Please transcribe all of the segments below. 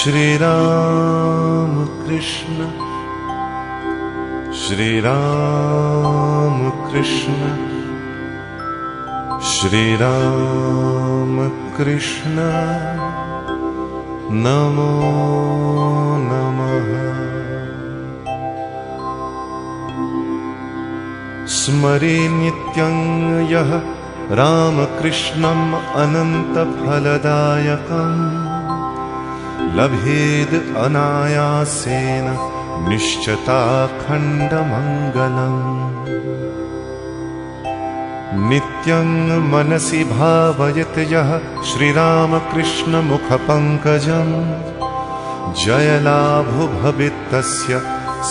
श्री राम कृष्ण श्री राम कृष्ण श्री राम कृष्ण नमो नमः। स्मरे नित्यं यः रामकृष्णम् अनन्तफलदायकम् लभेद अनायासेन निश्चिताखण्डमङ्गलम्। नित्यं मनसि भावयत् यः श्रीरामकृष्णमुखपङ्कजं जयलाभो भवेत् तस्य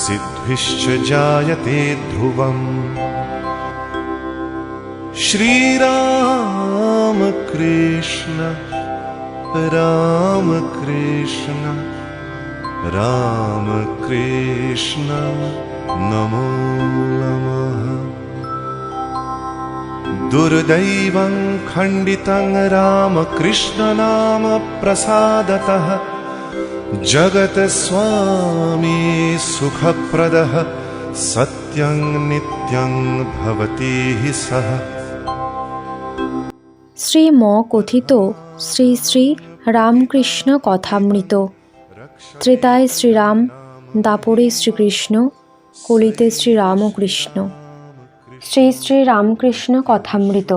सिद्धिश्च जायते ध्रुवम्। श्रीराम कृष्ण राम कृष्ण राम कृष्ण नमो नमः। दुर्दैवं खण्डितं रामकृष्ण नाम प्रसादतः जगत स्वामी सुखप्रदः सत्यं नित्यं भवति सः। শ্রীম কথিত শ্রী শ্রী রামকৃষ্ণ কথামৃত। ত্রেতায় শ্রীরাম, দাপরে শ্রীকৃষ্ণ, কলিতে শ্রীরামকৃষ্ণ। শ্রী শ্রী রামকৃষ্ণ কথামৃত।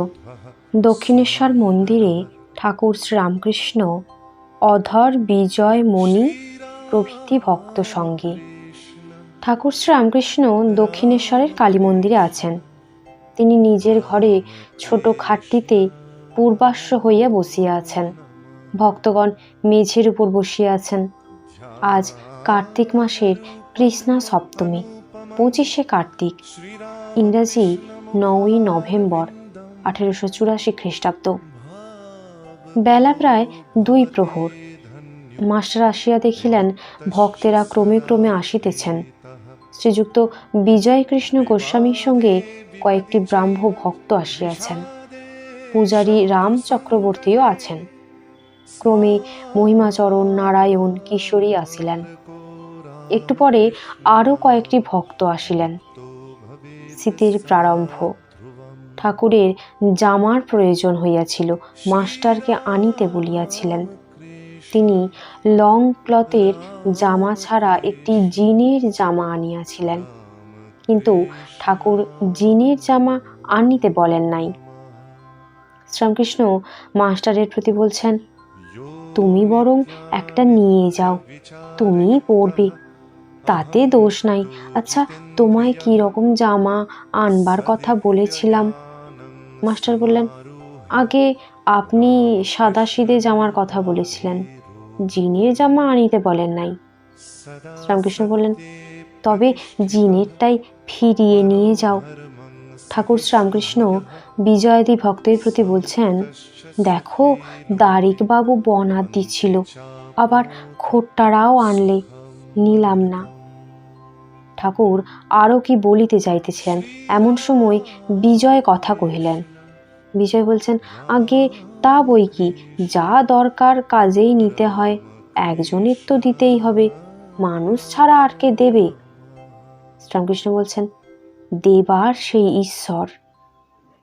দক্ষিণেশ্বর মন্দিরে ঠাকুর শ্রীরামকৃষ্ণ অধর, বিজয়, মণি প্রভৃতি ভক্ত সঙ্গে। ঠাকুর শ্রীরামকৃষ্ণ দক্ষিণেশ্বরের কালী মন্দিরে আছেন। তিনি নিজের ঘরে ছোট খাটটিতে পূর্বাশ্র হইয়া বসিয়া আছেন। ভক্তগণ মেঝের উপর বসিয়া আছেন। আজ কার্তিক মাসের কৃষ্ণা সপ্তমী, 25শে কার্তিক, ইংরাজি 9ই নভেম্বর 1884 খ্রিস্টাব্দ। বেলা প্রায় 2 প্রহর। মাস্টার আসিয়া দেখিলেন ভক্তেরা ক্রমে ক্রমে আসিতেছেন। শ্রীযুক্ত বিজয়কৃষ্ণ গোস্বামীর সঙ্গে কয়েকটি ব্রাহ্ম ভক্ত আসিয়াছেন। পূজারী রাম চক্রবর্তীও আছেন। ক্রমে মহিমাচরণ, নারায়ণ, কিশোরী আসিলেন। একটু পরে আরও কয়েকটি ভক্ত আসিলেন। শীতের প্রারম্ভ। ঠাকুরের জামার প্রয়োজন হইয়াছিল, মাস্টারকে আনিতে বলিয়াছিলেন। তিনি লং ক্লথের জামা ছাড়া একটি জিনের জামা আনিয়াছিলেন, কিন্তু ঠাকুর জিনের জামা আনিতে বলেন নাই। শ্রীরামকৃষ্ণ মাস্টারের প্রতি বলছেন, তুমি বরং একটা নিয়ে যাও, তুমিই পরবে, তাতে দোষ নাই। আচ্ছা, তোমায় কি রকম জামা আনবার কথা বলেছিলাম? মাস্টার বললেন, আগে আপনি সাদাসিধে জামার কথা বলেছিলেন, জিনের জামা আনিতে বলেন নাই। শ্রীরামকৃষ্ণ বললেন, তবে জিনেরটাই ফিরিয়ে নিয়ে যাও। ঠাকুর শ্রীরামকৃষ্ণ বিজয়াদি ভক্তের প্রতি বলছেন, দেখো দারিকবাবু বনাত দিচ্ছিল, আবার খোট্টারাও আনলে, নিলাম না। ঠাকুর আরও কি বলিতে যাইতেছিলেন, এমন সময় বিজয় কথা কহিলেন। বিজয় বলছেন, আগে তা বই কি, যা দরকার কাজেই নিতে হয়, একজনের তো দিতেই হবে, মানুষ ছাড়া আর কে দেবে? শ্রীরামকৃষ্ণ বলছেন, দেবার সেই ঈশ্বর।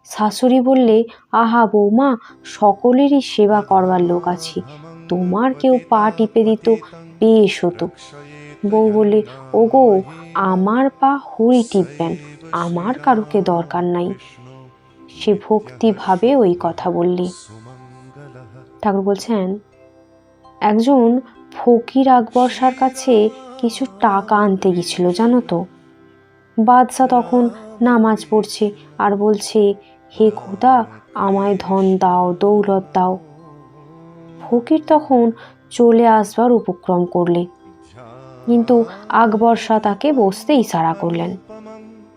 শাশুড়ি বললে, আহা বৌমা, সকলেরই সেবা করবার লোক আছি, তোমার কেউ পা টিপে দিত বেশ হতো। বউ বলে, ওগো, আমার পা হরি টিপবেন, আমার কারুকে দরকার নাই। সে ভক্তিভাবে ওই কথা বললি। ঠাকুর বলছেন, একজন ফকির আকবর শাহর কাছে কিছু টাকা আনতে গেছিল, জানো তো। বাদশাহ তখন নামাজ পড়ছে আর বলছে, হে খোদা, আমায় ধন দাও, দৌলত দাও। ফকির তখন চলে আসবার উপক্রম করলে, কিন্তু আকবর শাহ তাকে বসতে ইশারা করলেন।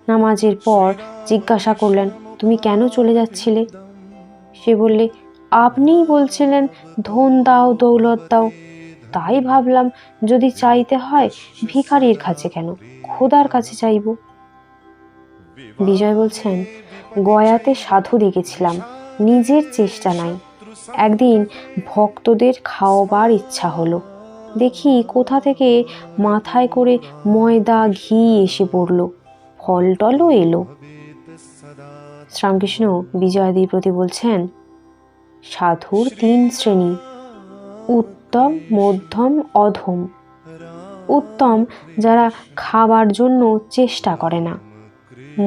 নামাজের পর জিজ্ঞাসা করলেন, তুমি কেন চলে যাচ্ছিলে? সে বললে, আপনিই বলছিলেন ধন দাও, দৌলত দাও, তাই ভাবলাম যদি চাইতে হয় ভিখারির কাছে কেন, খোদার কাছে চাইব। বিজয় বলছেন, গয়াতে সাধু দেখেছিলাম, নিজের চেষ্টা নাই। একদিন ভক্তদের খাওয়াবার ইচ্ছা হলো, দেখি কোথা থেকে মাথায় করে ময়দা ঘি এসে পড়ল, ফল টলও এলো। শ্রীরামকৃষ্ণ বিজয়াদির প্রতি বলছেন, সাধুর 3 শ্রেণী, উত্তম, মধ্যম, অধম। উত্তম যারা খাবার জন্য চেষ্টা করে না,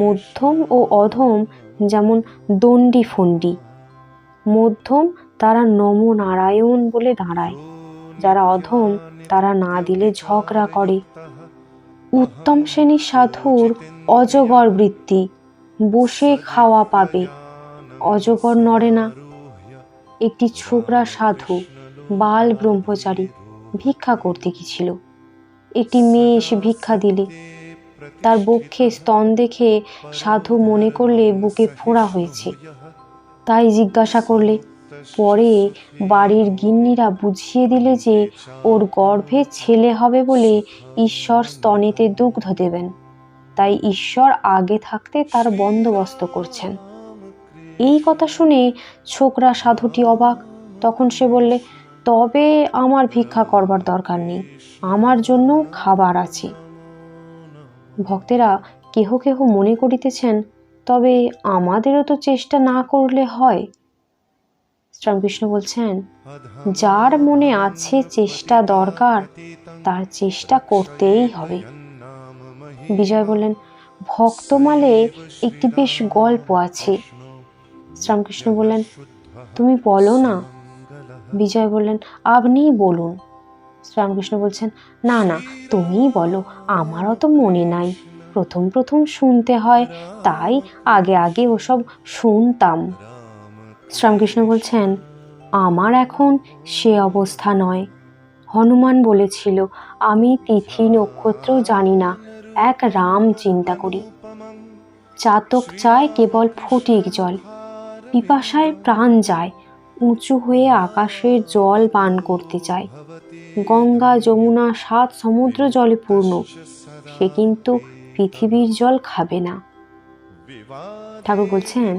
মধ্যম ও অধম যেমন দণ্ডি ফন্ডি। মধ্যম তারা নম নারায়ণ বলে দাঁড়ায়, যারা অধম তারা না দিলে ঝগড়া করে। উত্তম শ্রেণীর সাধুর অজগর বৃত্তি, বসে খাওয়া পাবে, অজগর নড়ে না। একটি ছোকরা সাধু বাল ব্রহ্মচারী ভিক্ষা করতে গেছিল। একটি মেয়ে এসে ভিক্ষা দিলে, তার বক্ষে স্তন দেখে সাধু মনে করলে বুকে ফোঁড়া হয়েছে, তাই জিজ্ঞাসা করলে। পরে বাড়ির গিন্নিরা বুঝিয়ে দিলে যে ওর গর্ভে ছেলে হবে বলে ঈশ্বর স্তনেতে দুগ্ধ দেবেন, তাই ঈশ্বর আগে থাকতে তার বন্দোবস্ত করছেন। এই কথা শুনে ছোকরা সাধুটি অবাক। তখন সে বললে, তবে আমার ভিক্ষা করবার দরকার নেই, আমার জন্য খাবার আছে। ভক্তেরা কেহ কেহ মনে করিতেছেন, তবে আমাদেরও তো চেষ্টা না করলে হয়। শ্রীরামকৃষ্ণ বলছেন, যার মনে আছে চেষ্টা দরকার তার চেষ্টা করতেই হবে। বিজয় বললেন, ভক্তমালে একটি বেশ গল্প আছে। শ্রীরামকৃষ্ণ বললেন, তুমি বলো না। বিজয় বললেন, আপনিই বলুন। শ্রীরামকৃষ্ণ বলছেন, না না, তুমিই বলো, আমারও তো মনে নাই, প্রথম প্রথম শুনতে হয়, তাই আগে আগে ওসব শুনতাম। শ্রীরামকৃষ্ণ বলছেন, আমার এখন সে অবস্থা নয়। হনুমান বলেছিল, আমি তিথি নক্ষত্র জানি না, এক রাম চিন্তা করি। চাতক চায় কেবল ফটিক জল, পিপাসায় প্রাণ যায়, উঁচু হয়ে আকাশের জল পান করতে চায়। গঙ্গা যমুনা 7 সমুদ্র জলে পূর্ণ, সে কিন্তু পৃথিবীর জল খাবে না। ঠাকুর বলছেন,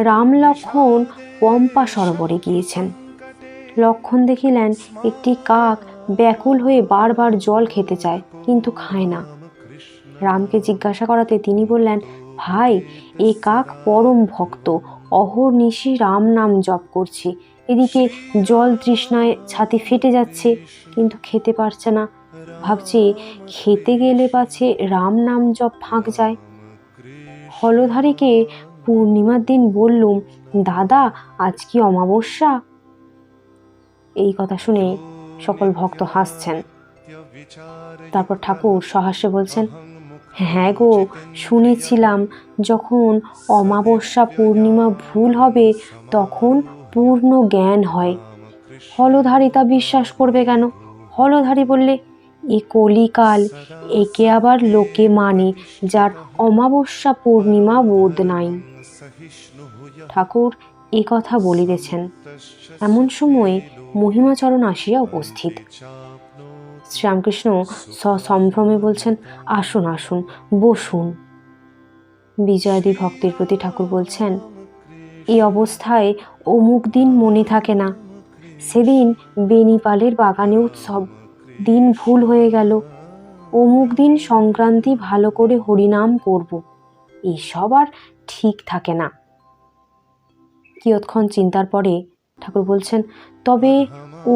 রাম লক্ষ্মণ পম্পা সরোবরে গিয়েছেন। লক্ষ্মণ দেখিলেন একটি কাক ব্যাকুল হয়ে বারবার জল খেতে চায়, কিন্তু খায় না। রামকে জিজ্ঞাসা করাতে তিনি বললেন, ভাই, এ কাক পরম ভক্ত, অহর্নিশি রাম নাম জপ করছে, এদিকে জল তৃষ্ণায় ছাতি ফেটে যাচ্ছে, কিন্তু খেতে পারছে না। ভাবছি খেতে গেলে পাছে রাম নাম জপ ফাঁক যায়। হলধারীকে পূর্ণিমার দিন বললুম, দাদা আজ কি অমাবস্যা? এই কথা শুনে সকল ভক্ত হাসছেন। তারপর ঠাকুর সহাস্যে বলছেন, হ্যাঁ গো, শুনেছিলাম যখন অমাবস্যা পূর্ণিমা ভুল হবে তখন পূর্ণ জ্ঞান হয়। হলধারী তা বিশ্বাস করবে কেন? হলধারী বললে, এ কলিকাল, একে আবার লোকে মানে যার অমাবস্যা পূর্ণিমা বোধ নাই। ঠাকুর এ কথা বলিতেছেন, এমন সময় মহিমাচরণ আসিয়া উপস্থিত। শ্রীরামকৃষ্ণ সসম্ভ্রমে বলছেন, আসুন আসুন, বসুন। বিজয়াদি ভক্তির প্রতি ঠাকুর বলছেন, এই অবস্থায় অমুক দিন মনে থাকে না, সেদিন বেনিপালের বাগানে উৎসব, দিন ভুল হয়ে গেল, অমুক দিন সংক্রান্তি ভালো করে হরিনাম করব, এসব আর ঠিক থাকে না। কিয়ৎক্ষণ চিন্তার পরে ঠাকুর বলছেন, তবে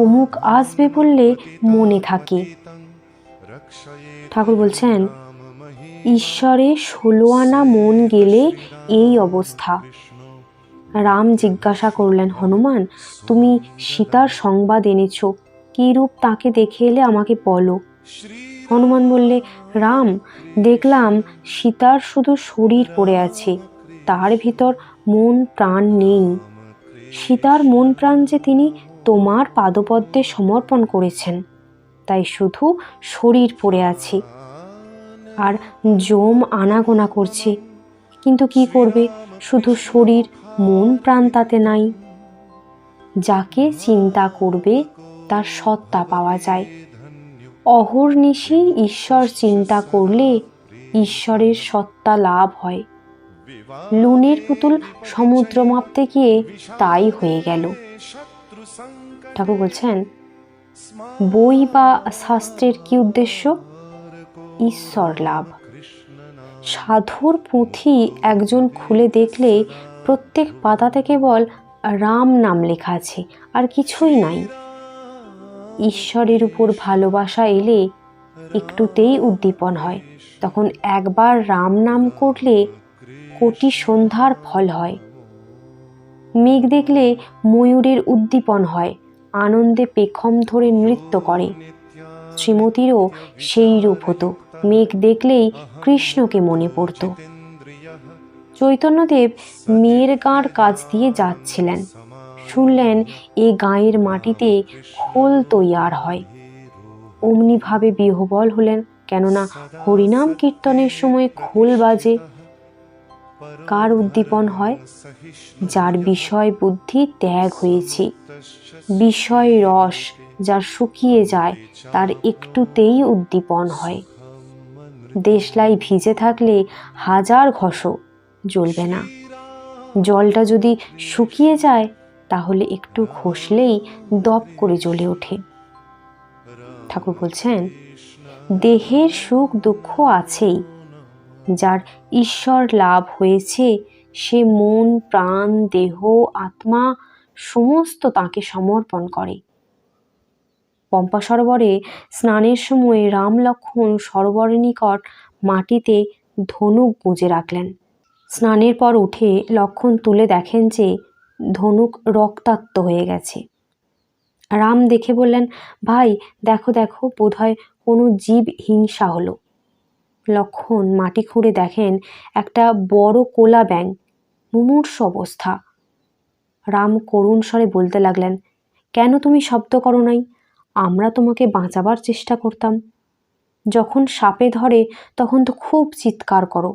অমুক আসবে বললে মনে থাকে। ঠাকুর বলছেন, ঈশ্বরে 16 আনা মন গেলে এই অবস্থা। রাম জিজ্ঞাসা করলেন, হনুমান, তুমি সীতার সংবাদ এনেছ, কি রূপ তাকে দেখে এলে আমাকে বলো। হনুমান বললে, রাম, দেখলাম সীতার শুধু শরীর পড়ে আছে, তার ভিতর মন প্রাণ নেই। সীতার মন প্রাণ যে তিনি তোমার পাদপদ্মে সমর্পণ করেছেন, তাই শুধু শরীর পড়ে আছে, আর যম আনাগোনা করছে, কিন্তু কি করবে, শুধু শরীর, মন প্রাণ তাতে নাই। যাকে চিন্তা করবে তার সত্তা পাওয়া যায়। অহর্নিশি ঈশ্বর চিন্তা করলে ঈশ্বরের সত্তা লাভ হয়। লুনের পুতুল সমুদ্র মাপতে গিয়ে তাই হয়ে গেল। ঠাকুর বলছেন, বই বা শাস্ত্রের কি উদ্দেশ্য? ঈশ্বর লাভ। সাধুর পুঁথি একজন খুলে দেখলে প্রত্যেক পাতাতে কেবল রাম নাম লেখা আছে, আর কিছুই নাই। ঈশ্বরের উপর ভালোবাসা এলে একটুতেই উদ্দীপন হয়। তখন একবার রাম নাম করলে কোটি সন্ধ্যার ফল হয়। মেঘ দেখলে ময়ূরের উদ্দীপন হয়, আনন্দে পেখম ধরে নৃত্য করে। শ্রীমতীরও সেই রূপ হতো, মেঘ দেখলেই কৃষ্ণকে মনে পড়ত। চৈতন্যদেব মেয়ের গাঁর কাছ দিয়ে যাচ্ছিলেন, শুনলেন এ গাঁয়ের মাটিতে খোল তৈয়ার হয়। অমনি ভাবে বিহ্বল হলেন, কেননা হরিনাম কীর্তনের সময় খোল বাজে। কার উদ্দীপন হয়? যার বিষয় বুদ্ধি ত্যাগ হয়েছে, বিষয় রস যার শুকিয়ে যায়, তার একটুতেই উদ্দীপন হয়। দেশলাই ভিজে থাকলে হাজার ঘষো জ্বলবে না। জলটা যদি শুকিয়ে যায় তাহলে একটু ঘষলেই দপ করে জ্বলে ওঠে। ঠাকুর বলছেন, দেহের সুখ দুঃখ আছেই, যার ঈশ্বর লাভ হয়েছে সে মন প্রাণ দেহ আত্মা সমস্ত তাকে সমর্পণ করে। পম্পা সরোবরে স্নানের সময় রাম লক্ষ্মণ সরোবরের নিকট মাটিতে ধনুক গুঁজে রাখলেন। স্নানের পর উঠে লক্ষ্মণ তুলে দেখেন যে ধনুক রক্তাক্ত হয়ে গেছে। রাম দেখে বললেন, ভাই দেখো দেখো, বোধহয় কোনো জীব হিংসা হলো। লক্ষ্মণ মাটি খুঁড়ে দেখেন একটা বড় কোলা ব্যাঙ, মুমূর্ষু অবস্থা। রাম করুণ স্বরে বলতে লাগলেন, কেন তুমি শব্দ করো নাই? আমরা তোমাকে বাঁচাবার চেষ্টা করতাম। যখন সাপে ধরে তখন তো খুব চিৎকার করো।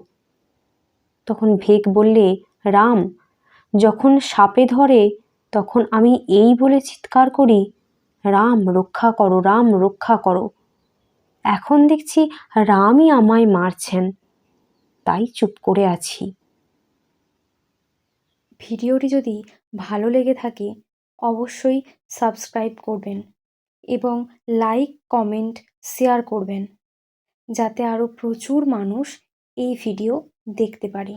তখন ভেক বললে, রাম, যখন সাপে ধরে তখন আমি এই বলে চিৎকার করি, রাম রক্ষা করো, রাম রক্ষা করো। এখন দেখছি রামই আমায় মারছেন, তাই চুপ করে আছি। ভিডিওটি যদি ভালো লেগে থাকে অবশ্যই সাবস্ক্রাইব করবেন এবং লাইক কমেন্ট শেয়ার করবেন, যাতে আরও প্রচুর মানুষ এই ভিডিও দেখতে পারে।